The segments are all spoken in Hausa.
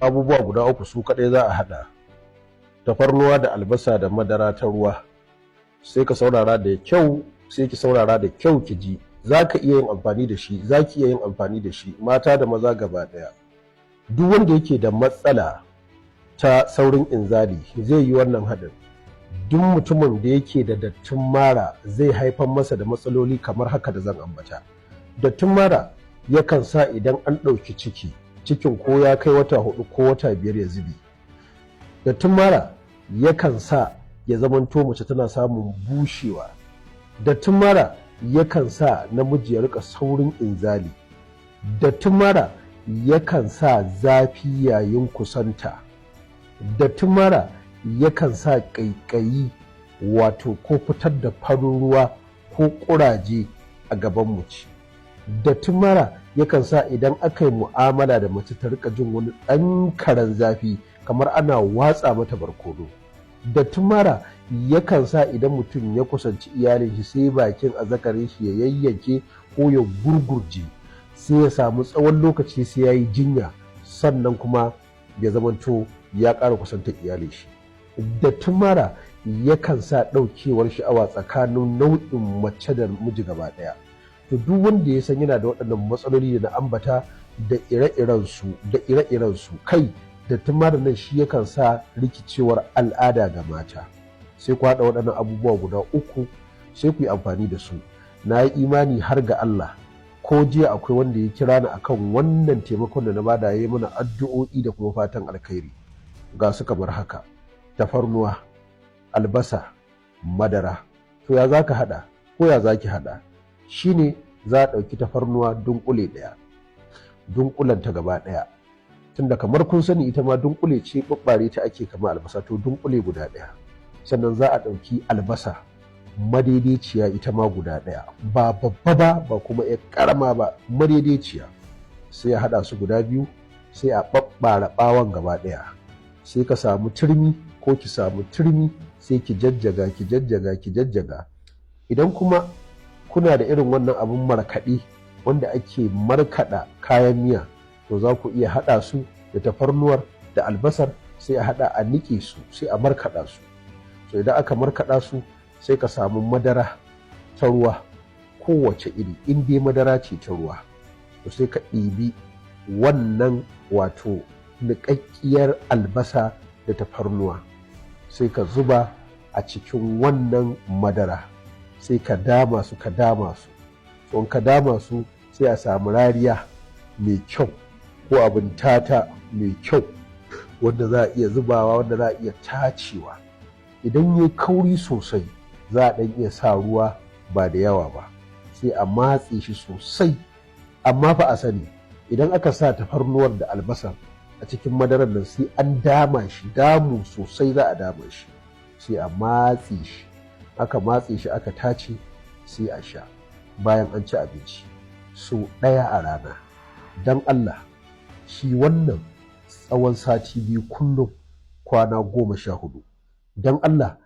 abubuwa guda uku su kaɗai za a haɗa: tafarnuwa da albasa da madara ta ruwa. Sai ka saurara da kyau, sai ki saurara da kyau ki ji. Za ka iya yin amfani da shi, za ki iya yin amfani da shi, mata da maza gaba ɗaya. Duk wanda yake da matsala ta saurin inzali zai yi wannan haɗin. Duk mutumin da yake da dattin mara zai haifar masa da matsaloli kamar haka da zan ambata. Dattin mara yakan sa idan an ɗauki ciki, cikin ko ya kai wata 4 ko wata 5 ya zube. Dattin mara yakan sa ya zamanto mace tana samun bushewa. Dattin mara yakan sa namiji ya rika saurin inzali. Dattin mara yakan sa zafi yayin kusanta. Dattin mara yakan sa ƙaiƙayi, wato ko fitar da farin ruwa ko ƙuraje a gaban mace. Dattin mara yakan sa idan aka yi mu'amala da mace ta rika jin wani ɗan karen zafi kamar ana watsa mata barkono. Dattin mara yakan sa idan mutum ya kusanci iyalin shi sai bakin azzakarin shi ya yayyanke ko ya gurgurje, sai ya samu tsawon lokaci sai ya yi jinya, sannan kuma ya zamanto ya ƙara kusantar iyalin shi. Dattin mara yakan sa ɗaukewar sha'awa tsakanin nau'in mace da miji gaba ɗaya. To duk wanda ya san yana da waɗannan matsaloli da na ambata da ire-iren su kai, dattin mara nan shi yakan sa rikicewar al'ada ga mata. Sai ku haɗa waɗannan abubuwa guda uku sai ku yi amfani da su. Na yi imani har ga Allah, ko jiya akwai wanda ya kira ni akan wannan taimakon da na bada, ya yi mana addu'o'i da kuma fatan alkhairi. Ga su kamar haka: tafarnuwa, albasa, madara. To ya za ka haɗa ko ya za ki haɗa? Shine za a ɗauki tafarnuwa dunkule ɗaya, dunkulanta gaba ɗaya, tunda kamar kun sani ita ma dunkule ce, ɓaɓɓare ta ake kama albasa, to dunkule guda ɗaya. Sannan za a ɗauki albasa madaidaiciya ita ma guda ɗaya, ba babba ba kuma ya ƙarama ba, madaidaiciya. Sai a haɗa su guda biyu, sai a ɓaɓɓara ɓawon gaba ɗaya. Sai ka samu turmi ko ki samu turmi, sai ki jajjaga. Idan kuma kuna da irin wannan abun markaɗe wanda ake markaɗa kayan miya, to za ku iya haɗa su da tafarnuwar da albasar, sai a haɗa a niƙe su, sai a markaɗa su. So idan aka markaɗa su, sai ka samu madara ta ruwa kowace iri, in dai madara ce ta ruwa, to sai ka ɗibi wannan wato niƙaƙƙiyar albasa da tafarnuwa, sai ka zuba a cikin wannan madara, sai ka dama su. In ka dama su, sai a samu rariya mai kyau ko abin tata mai kyau wanda za a iya zubawa, wanda za a iya tacewa. Idan ya kauri sosai, za a ɗan iya sa ruwa ba da yawa ba, sai a matse shi sosai. Amma fa a sani, idan aka sa tafarnuwar da albasa a cikin madarar nan, sai an dama shi, damu sosai za a dama shi, sai a matse shi. Aka matse shi aka tace, sai a sha bayan an ci abinci so ɗaya a rana. Don Allah, shi wannan tsawon sati 2 kullum, kwana 14. Don Allah,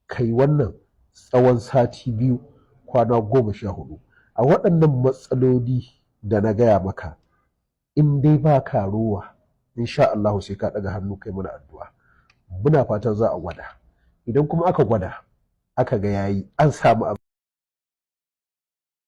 kai wannan tsawon sati 2 kwana 14. A waɗannan matsaloli da na gaya maka, in dai ba ka rowa, insha Allah sai ka ɗaga hannu kai mana addu'a. Muna fatan za a gwada. Idan kuma aka gwada aka ga yayi, an samu